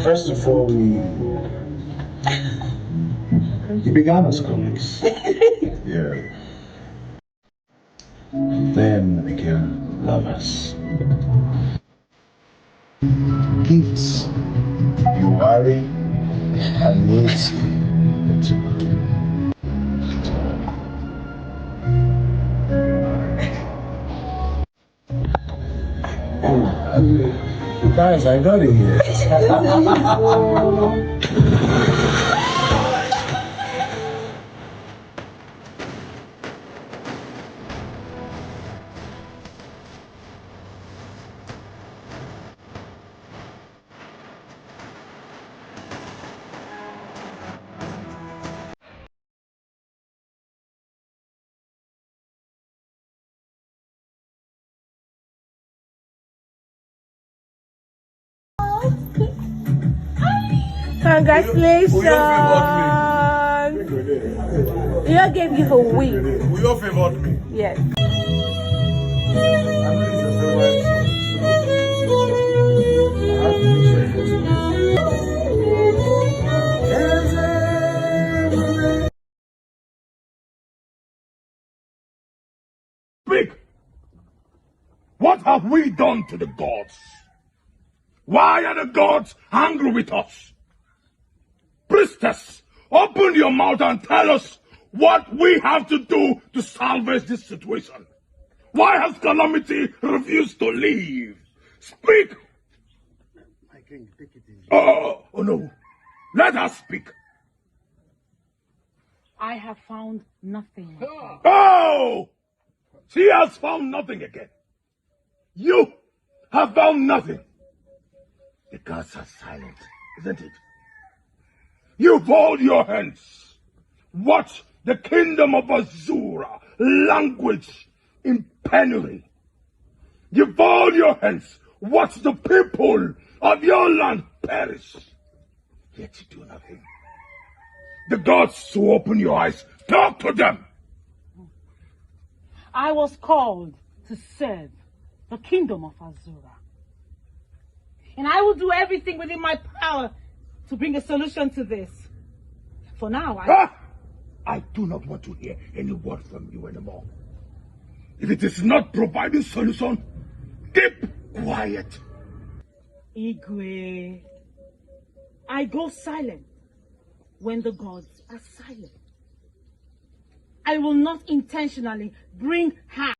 First of all, we began as colleagues. Yeah. Then we became lovers. Gifts. You worry and need. Guys, I got it here. Congratulations! You gave you a week. We all favored me. Yes. Speak! What have we done to the gods? Why are the gods angry with us? Priestess, open your mouth and tell us what we have to do to salvage this situation. Why has Calamity refused to leave? Speak! My king, take it easy. Oh no. Let her speak. I have found nothing. Oh! She has found nothing again. You have found nothing. The gods are silent, isn't it? You fold your hands. Watch the kingdom of Azura languish in penury. You fold your hands. Watch the people of your land perish. Yet you do nothing. The gods to open your eyes. Talk to them. I was called to serve the kingdom of Azura. And I will do everything within my power to bring a solution to this. For now, I do not want to hear any word from you anymore. If it is not providing solution, keep quiet. Igwe, I go silent when the gods are silent. I will not intentionally bring harm